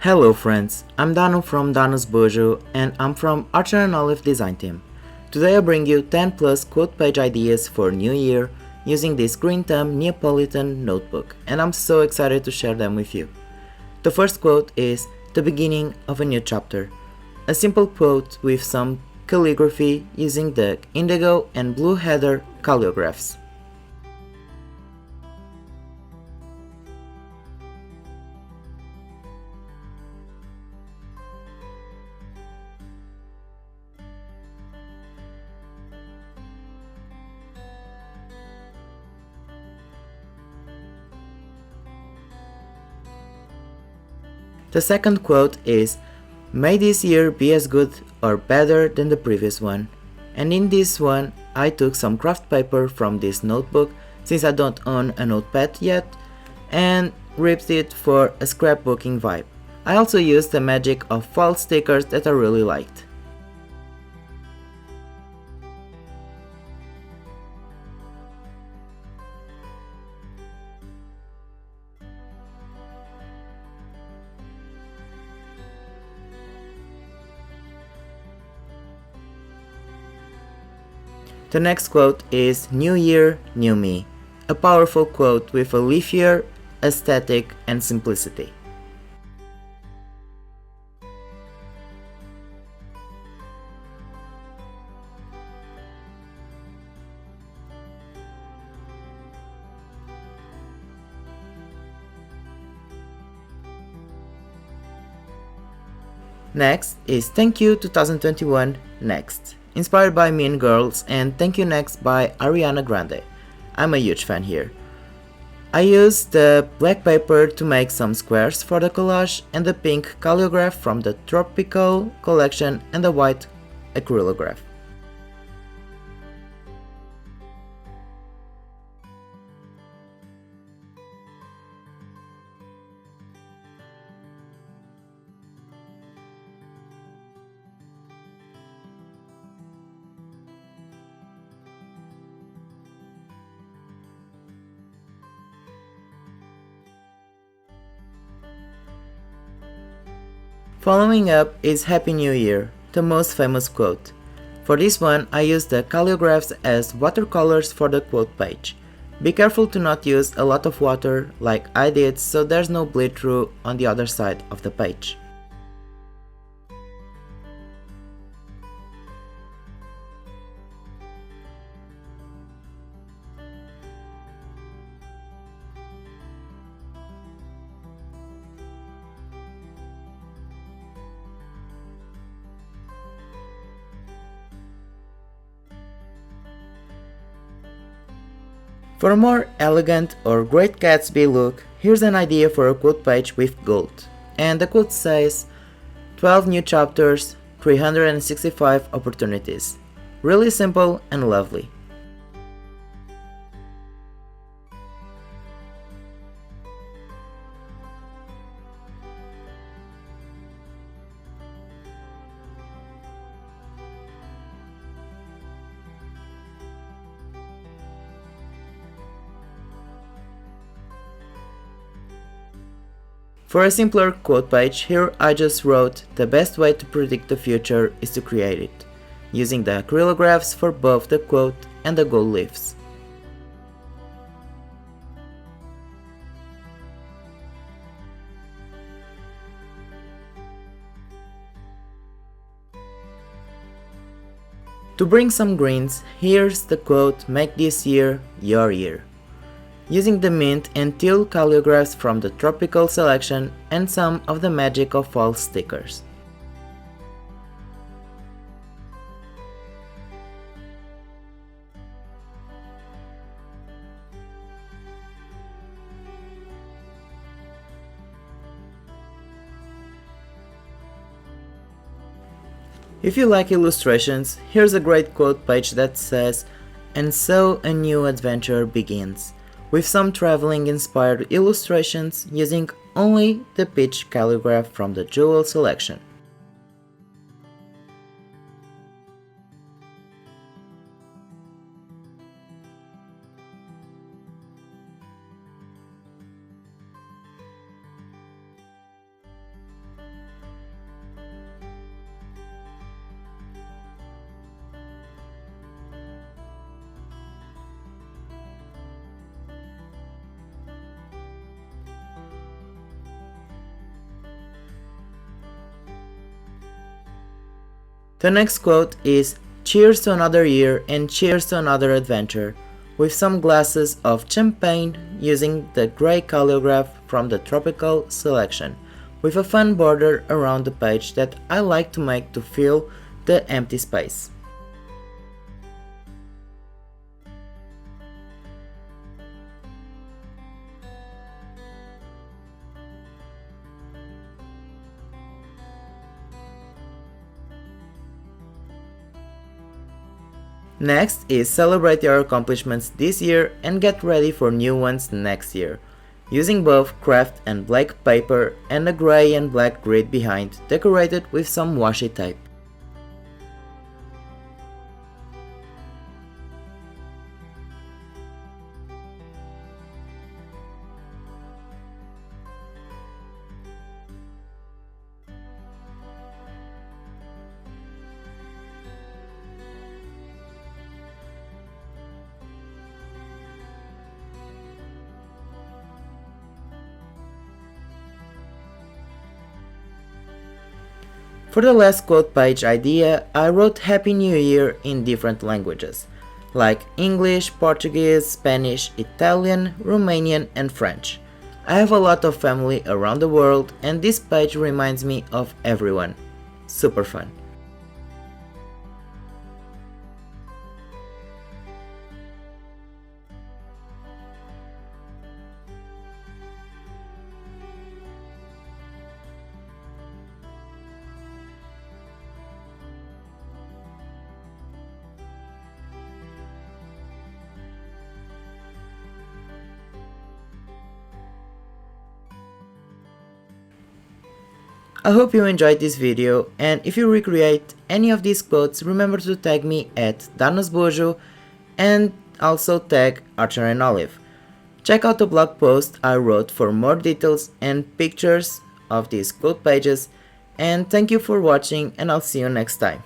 Hello friends, I'm Dano from Dano's Bujo and I'm from Archer and Olive design team. Today I bring you 10 plus quote page ideas for New Year using this green thumb Neapolitan notebook, and I'm so excited to share them with you. The first quote is the beginning of a new chapter. A simple quote with some calligraphy using the indigo and blue heather calligraphs. The second quote is, "May this year be as good or better than the previous one." And in this one, I took some craft paper from this notebook since I don't own a notepad yet and ripped it for a scrapbooking vibe. I also used the magic of fall stickers that I really liked. The next quote is "New Year, New Me", a powerful quote with a leafier aesthetic and simplicity. Next is "Thank You 2021 Next", inspired by Mean Girls, and "Thank You Next" by Ariana Grande. I'm a huge fan here. I used the black paper to make some squares for the collage and the pink calligraph from the Tropical collection and the white acrylograph. Following up is "Happy New Year", the most famous quote. For this one, I used the calligraphs as watercolors for the quote page. Be careful to not use a lot of water like I did, so there's no bleed through on the other side of the page. For a more elegant or Great Gatsby look, here's an idea for a quote page with gold. And the quote says, "12 new chapters, 365 opportunities." Really simple and lovely. For a simpler quote page, here I just wrote, "The best way to predict the future is to create it", using the acrylographs for both the quote and the gold leaves. To bring some greens, here's the quote, "Make this year your year", using the mint and teal calligraphs from the Tropical selection and some of the magic of fall stickers. If you like illustrations, here's a great quote page that says, "And so a new adventure begins", with some traveling inspired illustrations using only the peach calligraph from the Jewel selection. The next quote is "Cheers to another year and cheers to another adventure," with some glasses of champagne using the grey calligraph from the tropical selection, with a fun border around the page that I like to make to fill the empty space. Next is celebrate your accomplishments this year and get ready for new ones next year, using both craft and black paper and a grey and black grid behind, decorated with some washi tape. For the last quote page idea, I wrote Happy New Year in different languages, like English, Portuguese, Spanish, Italian, Romanian and French. I have a lot of family around the world and this page reminds me of everyone. Super fun. I hope you enjoyed this video, and if you recreate any of these quotes, remember to tag me at Dano's bujo and also tag Archer and Olive. Check out the blog post I wrote for more details and pictures of these quote pages, and thank you for watching and I'll see you next time.